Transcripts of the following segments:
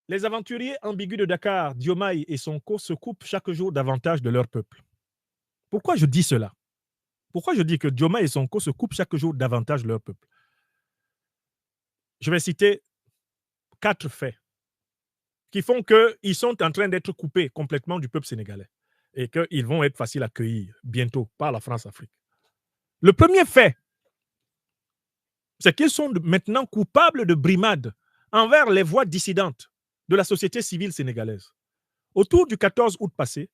Les aventuriers ambigus de Dakar, Diomaye et Sonko se coupent chaque jour davantage de leur peuple. Pourquoi je dis cela? Pourquoi je dis que Diomaye et Sonko se coupent chaque jour davantage de leur peuple? Je vais citer 4 faits qui font qu'ils sont en train d'être coupés complètement du peuple sénégalais et qu'ils vont être faciles à accueillir bientôt par la France-Afrique. Le premier fait, c'est qu'ils sont maintenant coupables de brimade envers les voix dissidentes de la société civile sénégalaise. Autour du 14 août passé,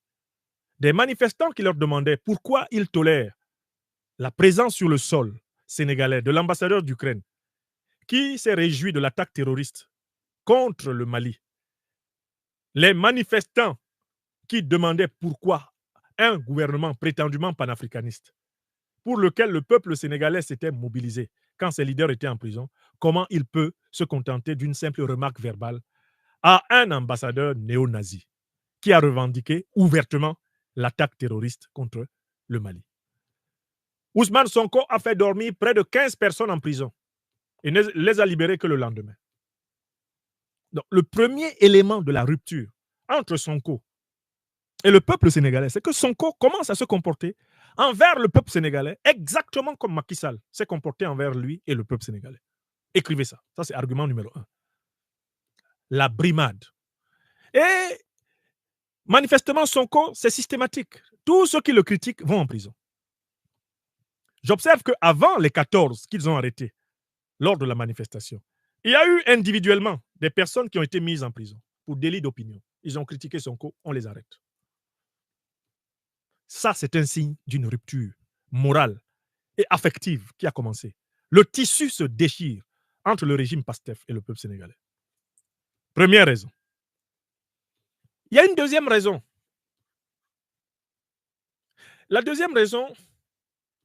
des manifestants qui leur demandaient pourquoi ils tolèrent la présence sur le sol sénégalais de l'ambassadeur d'Ukraine, qui s'est réjoui de l'attaque terroriste contre le Mali. Les manifestants qui demandaient pourquoi un gouvernement prétendument panafricaniste, pour lequel le peuple sénégalais s'était mobilisé quand ses leaders étaient en prison, comment il peut se contenter d'une simple remarque verbale à un ambassadeur néo-nazi qui a revendiqué ouvertement l'attaque terroriste contre le Mali. Ousmane Sonko a fait dormir près de 15 personnes en prison et ne les a libérées que le lendemain. Donc, le premier élément de la rupture entre Sonko et le peuple sénégalais, c'est que Sonko commence à se comporter envers le peuple sénégalais exactement comme Macky Sall s'est comporté envers lui et le peuple sénégalais. Écrivez ça. Ça, c'est argument numéro 1. La brimade. Et manifestement, Sonko, c'est systématique. Tous ceux qui le critiquent vont en prison. J'observe qu'avant les 14 qu'ils ont arrêtés lors de la manifestation, il y a eu individuellement des personnes qui ont été mises en prison pour délit d'opinion. Ils ont critiqué Sonko, on les arrête. Ça, c'est un signe d'une rupture morale et affective qui a commencé. Le tissu se déchire entre le régime PASTEF et le peuple sénégalais. Première raison. Il y a une deuxième raison. La deuxième raison,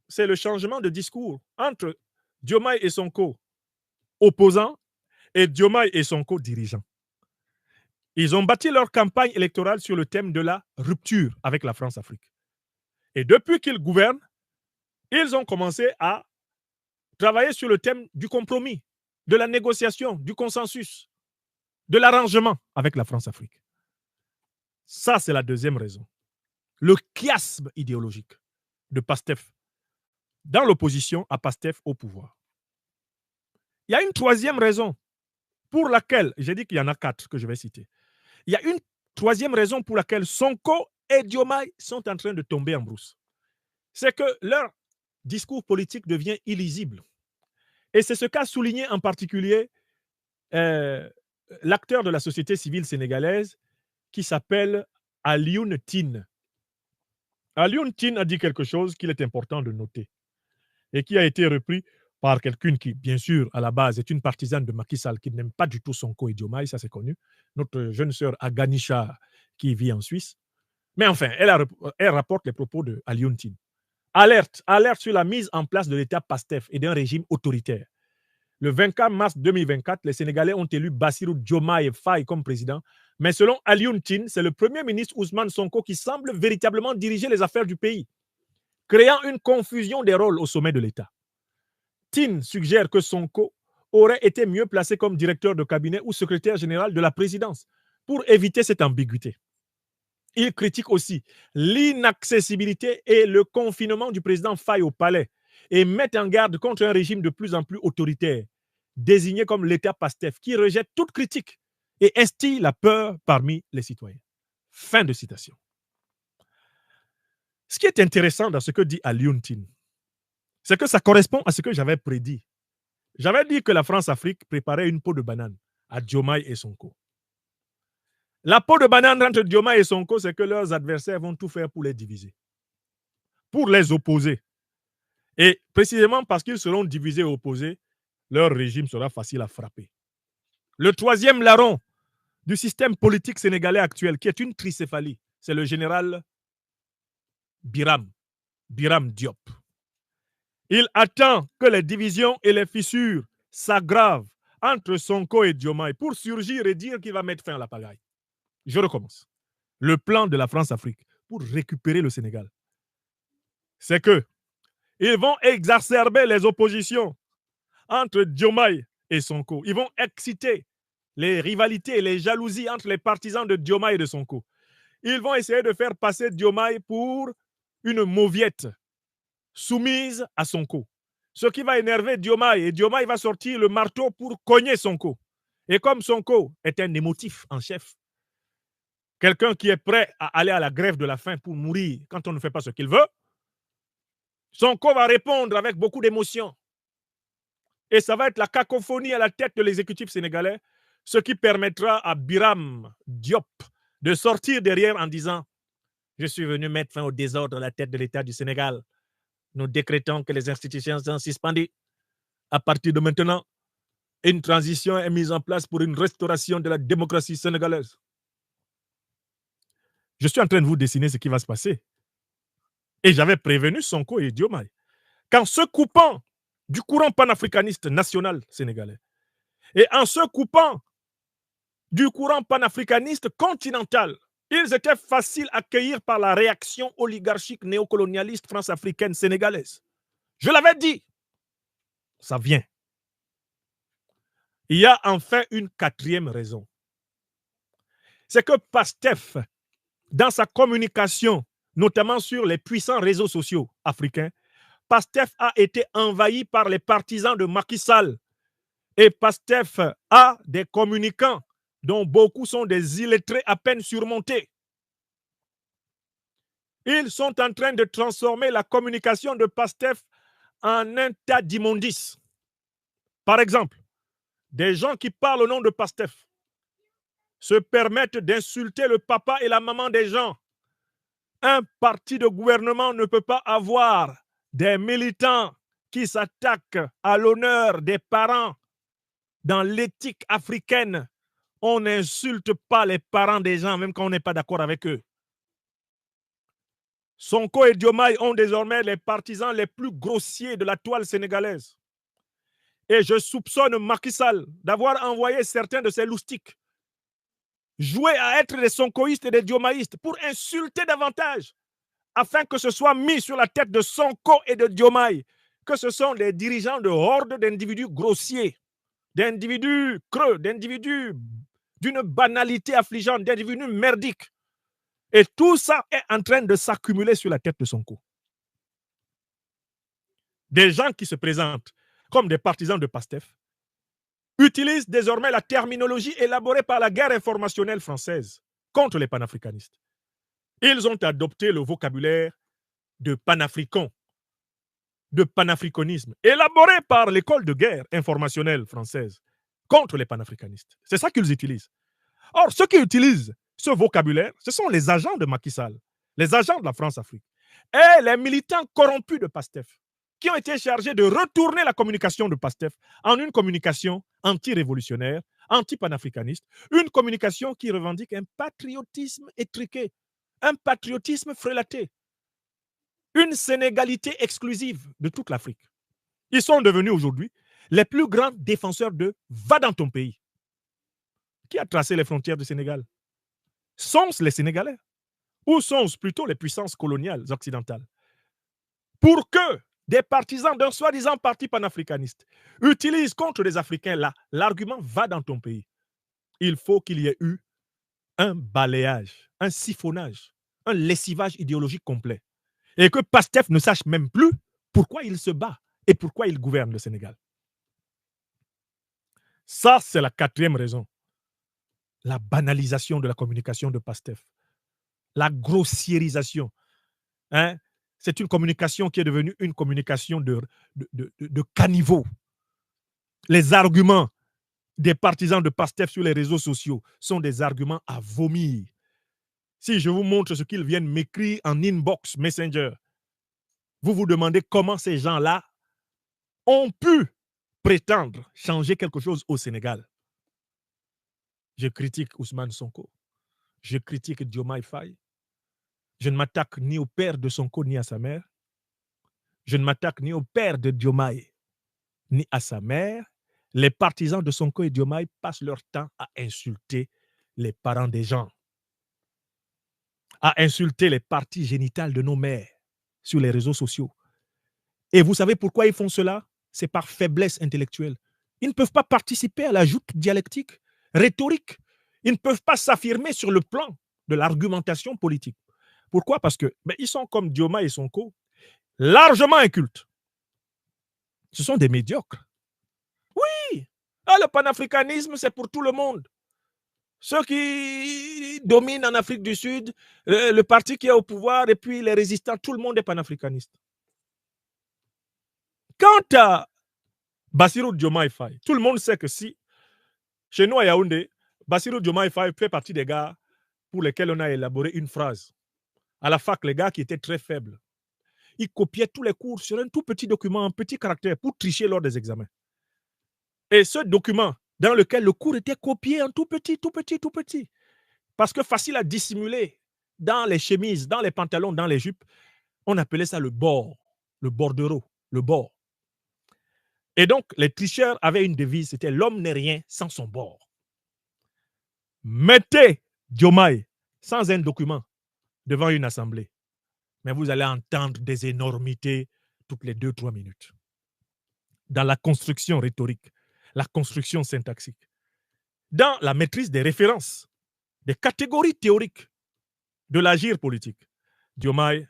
c'est le changement de discours entre Diomaye et Sonko opposants et Diomaye et Sonko dirigeants. Ils ont bâti leur campagne électorale sur le thème de la rupture avec la France-Afrique. Et depuis qu'ils gouvernent, ils ont commencé à travailler sur le thème du compromis, de la négociation, du consensus, de l'arrangement avec la France-Afrique. Ça, c'est la deuxième raison. Le chiasme idéologique de PASTEF dans l'opposition à PASTEF au pouvoir. Il y a une troisième raison pour laquelle, j'ai dit qu'il y en a 4 que je vais citer. Il y a une troisième raison pour laquelle Sonko et Diomaye sont en train de tomber en brousse. C'est que leur discours politique devient illisible. Et c'est ce qu'a souligné en particulier l'acteur de la société civile sénégalaise qui s'appelle Alioune Tine. Alioune Tine a dit quelque chose qu'il est important de noter et qui a été repris par quelqu'un qui, bien sûr, à la base, est une partisane de Macky Sall, qui n'aime pas du tout Sonko et Diomaye, ça c'est connu. Notre jeune sœur Aganisha, qui vit en Suisse. Mais enfin, elle rapporte les propos de Alioune Tine. Alerte sur la mise en place de l'État PASTEF et d'un régime autoritaire. Le 24 mars 2024, les Sénégalais ont élu Bassirou Diomaye Faye comme président. Mais selon Alioune Tine, c'est le Premier ministre Ousmane Sonko qui semble véritablement diriger les affaires du pays, créant une confusion des rôles au sommet de l'État. Tine suggère que Sonko aurait été mieux placé comme directeur de cabinet ou secrétaire général de la présidence pour éviter cette ambiguïté. Il critique aussi l'inaccessibilité et le confinement du président Faye au palais et met en garde contre un régime de plus en plus autoritaire, désigné comme l'État PASTEF, qui rejette toute critique et instille la peur parmi les citoyens. Fin de citation. Ce qui est intéressant dans ce que dit Alioune Tine, c'est que ça correspond à ce que j'avais prédit. J'avais dit que la France-Afrique préparait une peau de banane à Diomaye et Sonko. La peau de banane entre Diomaye et Sonko, c'est que leurs adversaires vont tout faire pour les diviser, pour les opposer. Et précisément parce qu'ils seront divisés et opposés, leur régime sera facile à frapper. Le troisième larron du système politique sénégalais actuel, qui est une tricéphalie, c'est le général Biram Diop. Il attend que les divisions et les fissures s'aggravent entre Sonko et Diomaye pour surgir et dire qu'il va mettre fin à la pagaille. Je recommence. Le plan de la France-Afrique pour récupérer le Sénégal, c'est que Ils vont exacerber les oppositions entre Diomaye et Sonko. Ils vont exciter les rivalités et les jalousies entre les partisans de Diomaye et de Sonko. Ils vont essayer de faire passer Diomaye pour une mauviette soumise à Sonko. Ce qui va énerver Diomaye. Et Diomaye va sortir le marteau pour cogner Sonko. Et comme Sonko est un émotif en chef, quelqu'un qui est prêt à aller à la grève de la faim pour mourir quand on ne fait pas ce qu'il veut, Sonko va répondre avec beaucoup d'émotion. Et ça va être la cacophonie à la tête de l'exécutif sénégalais, ce qui permettra à Biram Diop de sortir derrière en disant « Je suis venu mettre fin au désordre à la tête de l'État du Sénégal. Nous décrétons que les institutions sont suspendues. À partir de maintenant, une transition est mise en place pour une restauration de la démocratie sénégalaise. » Je suis en train de vous dessiner ce qui va se passer. Et j'avais prévenu Sonko et Diomaye qu'en se coupant du courant panafricaniste national sénégalais et en se coupant du courant panafricaniste continental, ils étaient faciles à accueillir par la réaction oligarchique néocolonialiste france-africaine sénégalaise. Je l'avais dit, ça vient. Il y a enfin une quatrième raison. C'est que Pastef, dans sa communication, notamment sur les puissants réseaux sociaux africains, Pastef a été envahi par les partisans de Macky Sall. Et Pastef a des communicants dont beaucoup sont des illettrés à peine surmontés. Ils sont en train de transformer la communication de Pastef en un tas d'immondices. Par exemple, des gens qui parlent au nom de Pastef se permettent d'insulter le papa et la maman des gens. Un parti de gouvernement ne peut pas avoir des militants qui s'attaquent à l'honneur des parents. Dans l'éthique africaine, on n'insulte pas les parents des gens, même quand on n'est pas d'accord avec eux. Sonko et Diomaye ont désormais les partisans les plus grossiers de la toile sénégalaise. Et je soupçonne Macky Sall d'avoir envoyé certains de ses loustiques jouer à être des sonkoïstes et des diomaïstes pour insulter davantage, afin que ce soit mis sur la tête de Sonko et de Diomaye que ce sont des dirigeants de hordes d'individus grossiers, d'individus creux, d'individus d'une banalité affligeante, d'individus merdiques. Et tout ça est en train de s'accumuler sur la tête de Sonko. Des gens qui se présentent comme des partisans de Pastef utilisent désormais la terminologie élaborée par la guerre informationnelle française contre les panafricanistes. Ils ont adopté le vocabulaire de panafricain, de panafricanisme, élaboré par l'école de guerre informationnelle française contre les panafricanistes. C'est ça qu'ils utilisent. Or, ceux qui utilisent ce vocabulaire, ce sont les agents de Macky Sall, les agents de la France-Afrique et les militants corrompus de Pastef qui ont été chargés de retourner la communication de Pastef en une communication anti-révolutionnaire, anti-panafricaniste, une communication qui revendique un patriotisme étriqué, un patriotisme frélaté, une sénégalité exclusive de toute l'Afrique. Ils sont devenus aujourd'hui les plus grands défenseurs de « va dans ton pays ». Qui a tracé les frontières du Sénégal? Sont-ce les Sénégalais? Ou sont-ce plutôt les puissances coloniales occidentales? Pour que des partisans d'un soi-disant parti panafricaniste utilisent contre les Africains l'argument « va dans ton pays », il faut qu'il y ait eu un balayage, un siphonnage, un lessivage idéologique complet. Et que Pastef ne sache même plus pourquoi il se bat et pourquoi il gouverne le Sénégal. Ça, c'est la quatrième raison. La banalisation de la communication de Pastef. La grossiérisation. Hein? C'est une communication qui est devenue une communication de caniveau. Les arguments des partisans de Pastef sur les réseaux sociaux sont des arguments à vomir. Si je vous montre ce qu'ils viennent m'écrire en inbox Messenger, vous vous demandez comment ces gens-là ont pu prétendre changer quelque chose au Sénégal. Je critique Ousmane Sonko. Je critique Diomaye Faye. Je ne m'attaque ni au père de Sonko ni à sa mère. Je ne m'attaque ni au père de Diomaye ni à sa mère. Les partisans de Sonko et Diomaye passent leur temps à insulter les parents des gens, à insulter les parties génitales de nos mères sur les réseaux sociaux. Et vous savez pourquoi ils font cela? C'est par faiblesse intellectuelle. Ils ne peuvent pas participer à la joute dialectique, rhétorique. Ils ne peuvent pas s'affirmer sur le plan de l'argumentation politique. Pourquoi? Parce que ils sont comme Diomaye et Sonko, largement incultes. Ce sont des médiocres. Oui, le panafricanisme, c'est pour tout le monde. Ceux qui dominent en Afrique du Sud, le parti qui est au pouvoir et puis les résistants, tout le monde est panafricaniste. Quant à Bassirou Diomaye Faye, tout le monde sait que si, chez nous à Yaoundé, Bassirou Diomaye Faye fait partie des gars pour lesquels on a élaboré une phrase. À la fac, les gars qui étaient très faibles, ils copiaient tous les cours sur un tout petit document, un petit caractère pour tricher lors des examens. Et ce document, dans lequel le cours était copié en tout petit, tout petit, tout petit, parce que facile à dissimuler dans les chemises, dans les pantalons, dans les jupes, on appelait ça le bord, le bordereau, le bord. Et donc, les tricheurs avaient une devise, c'était l'homme n'est rien sans son bord. Mettez Diomaye sans un document devant une assemblée, mais vous allez entendre des énormités toutes les 2-3 minutes. Dans la construction rhétorique, la construction syntaxique, dans la maîtrise des références, des catégories théoriques de l'agir politique. Diomaye,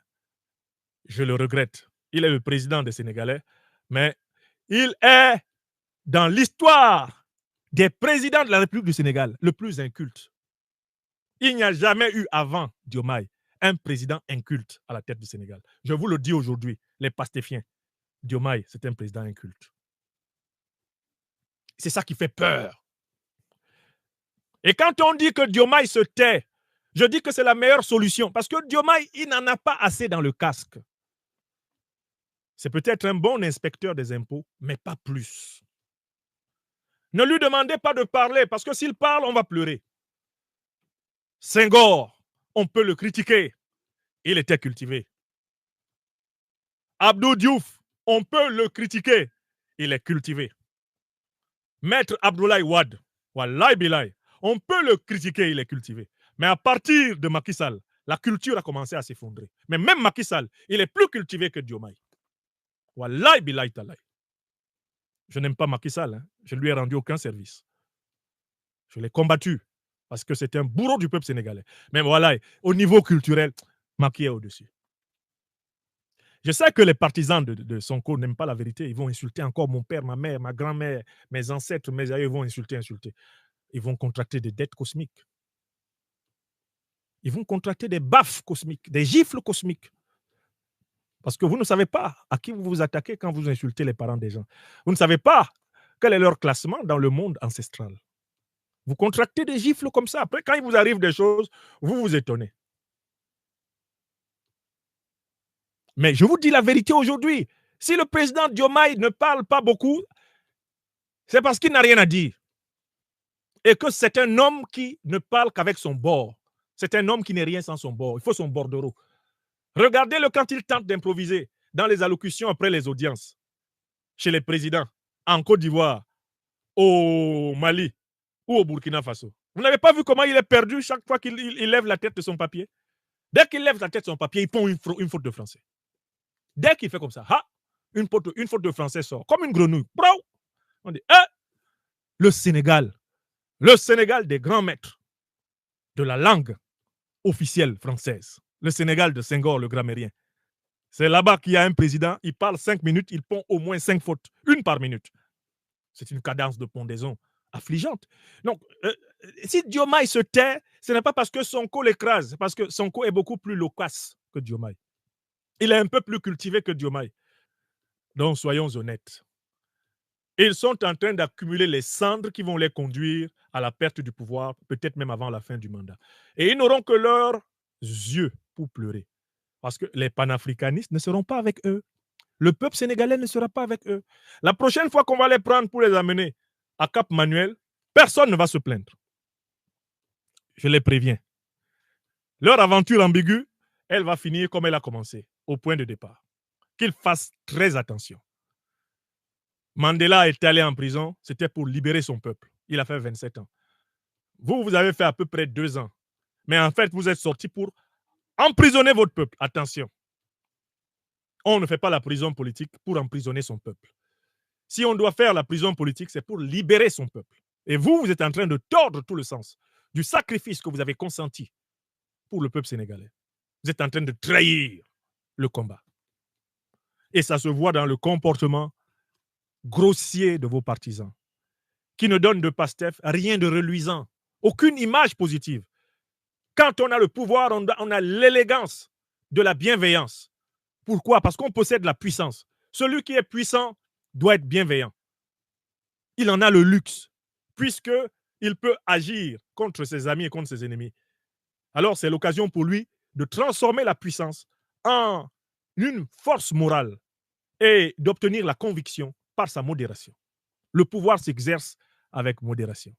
je le regrette, il est le président des Sénégalais, mais il est dans l'histoire des présidents de la République du Sénégal le plus inculte. Il n'y a jamais eu avant Diomaye un président inculte à la tête du Sénégal. Je vous le dis aujourd'hui, les pastéfiens, Diomaye, c'est un président inculte. C'est ça qui fait peur. Et quand on dit que Diomaye se tait, je dis que c'est la meilleure solution parce que Diomaye, il n'en a pas assez dans le casque. C'est peut-être un bon inspecteur des impôts, mais pas plus. Ne lui demandez pas de parler parce que s'il parle, on va pleurer. Senghor, on peut le critiquer. Il était cultivé. Abdou Diouf, on peut le critiquer. Il est cultivé. Maître Abdoulaye Wade, Wallahi Bilaye, on peut le critiquer, il est cultivé. Mais à partir de Macky Sall, la culture a commencé à s'effondrer. Mais même Macky Sall, il est plus cultivé que Diomaye. Wallahi Bilaye Talay. Je n'aime pas Macky Sall, hein. Je ne lui ai rendu aucun service. Je l'ai combattu parce que c'était un bourreau du peuple sénégalais. Mais voilà, au niveau culturel, Macky est au-dessus. Je sais que les partisans de Sonko n'aiment pas la vérité. Ils vont insulter encore mon père, ma mère, ma grand-mère, mes ancêtres, mes aïeux. Ils vont insulter. Ils vont contracter des dettes cosmiques. Ils vont contracter des baffes cosmiques, des gifles cosmiques. Parce que vous ne savez pas à qui vous vous attaquez quand vous insultez les parents des gens. Vous ne savez pas quel est leur classement dans le monde ancestral. Vous contractez des gifles comme ça. Après, quand il vous arrive des choses, vous vous étonnez. Mais je vous dis la vérité aujourd'hui. Si le président Diomaye ne parle pas beaucoup, c'est parce qu'il n'a rien à dire. Et que c'est un homme qui ne parle qu'avec son bord. C'est un homme qui n'est rien sans son bord. Il faut son bordereau. Regardez-le quand il tente d'improviser dans les allocutions après les audiences, chez les présidents, en Côte d'Ivoire, au Mali ou au Burkina Faso. Vous n'avez pas vu comment il est perdu chaque fois qu'il lève la tête de son papier? Dès qu'il lève la tête de son papier, il pond une faute de français. Dès qu'il fait comme ça, une faute de français sort, comme une grenouille. On dit, le Sénégal des grands maîtres de la langue officielle française, le Sénégal de Senghor, le grammairien. C'est là-bas qu'il y a un président, il parle 5 minutes, il pond au moins 5 fautes, une par minute. C'est une cadence de pondaison affligeante. Donc, si Diomaye se tait, ce n'est pas parce que Sonko l'écrase, parce que Sonko est beaucoup plus loquace que Diomaye. Il est un peu plus cultivé que Diomaye. Donc, soyons honnêtes. Ils sont en train d'accumuler les cendres qui vont les conduire à la perte du pouvoir, peut-être même avant la fin du mandat. Et ils n'auront que leurs yeux pour pleurer. Parce que les panafricanistes ne seront pas avec eux. Le peuple sénégalais ne sera pas avec eux. La prochaine fois qu'on va les prendre pour les amener à Cap Manuel, personne ne va se plaindre. Je les préviens. Leur aventure ambiguë, elle va finir comme elle a commencé, au point de départ. Qu'ils fassent très attention. Mandela est allé en prison, c'était pour libérer son peuple. Il a fait 27 ans. Vous avez fait à peu près 2 ans. Mais en fait, vous êtes sorti pour emprisonner votre peuple. Attention. On ne fait pas la prison politique pour emprisonner son peuple. Si on doit faire la prison politique, c'est pour libérer son peuple. Et vous, vous êtes en train de tordre tout le sens du sacrifice que vous avez consenti pour le peuple sénégalais. Vous êtes en train de trahir le combat. Et ça se voit dans le comportement grossier de vos partisans, qui ne donnent de Pastef rien de reluisant, aucune image positive. Quand on a le pouvoir, on a l'élégance de la bienveillance. Pourquoi? Parce qu'on possède la puissance. Celui qui est puissant doit être bienveillant. Il en a le luxe, puisqu'il peut agir contre ses amis et contre ses ennemis. Alors, c'est l'occasion pour lui de transformer la puissance en une force morale et d'obtenir la conviction par sa modération. Le pouvoir s'exerce avec modération.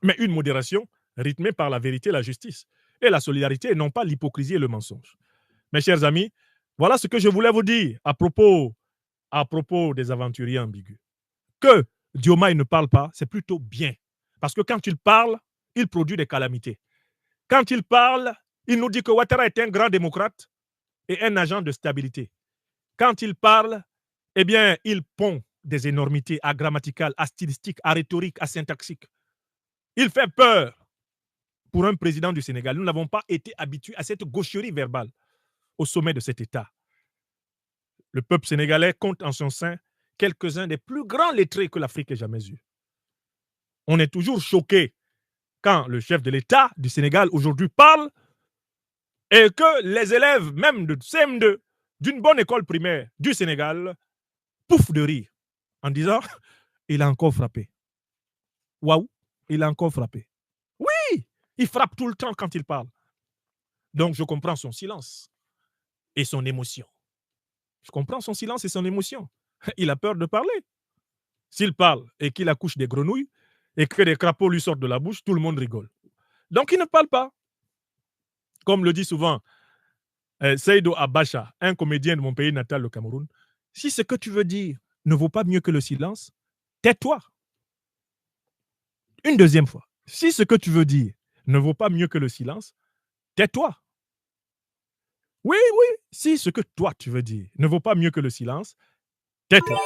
Mais une modération rythmée par la vérité et la justice, et la solidarité, et non pas l'hypocrisie et le mensonge. Mes chers amis, voilà ce que je voulais vous dire à propos des aventuriers ambigus. Que Diomaye ne parle pas, c'est plutôt bien. Parce que quand il parle, il produit des calamités. Quand il parle, il nous dit que Ouattara est un grand démocrate et un agent de stabilité. Quand il parle, eh bien, il pond des énormités à grammaticales, à stylistiques, à rhétorique, à syntaxique. Il fait peur pour un président du Sénégal. Nous n'avons pas été habitués à cette gaucherie verbale au sommet de cet État. Le peuple sénégalais compte en son sein quelques-uns des plus grands lettrés que l'Afrique ait jamais eus. On est toujours choqué quand le chef de l'État du Sénégal aujourd'hui parle et que les élèves, même de CM2, d'une bonne école primaire du Sénégal, pouffent de rire en disant « il a encore frappé ». Waouh, il a encore frappé. Oui, il frappe tout le temps quand il parle. Donc je comprends son silence et son émotion. Je comprends son silence et son émotion. Il a peur de parler. S'il parle et qu'il accouche des grenouilles et que des crapauds lui sortent de la bouche, tout le monde rigole. Donc il ne parle pas. Comme le dit souvent Seydou Abacha, un comédien de mon pays natal, le Cameroun, si ce que tu veux dire ne vaut pas mieux que le silence, tais-toi. Une deuxième fois. Si ce que tu veux dire ne vaut pas mieux que le silence, tais-toi. Oui, oui, si ce que toi tu veux dire ne vaut pas mieux que le silence, tais-toi.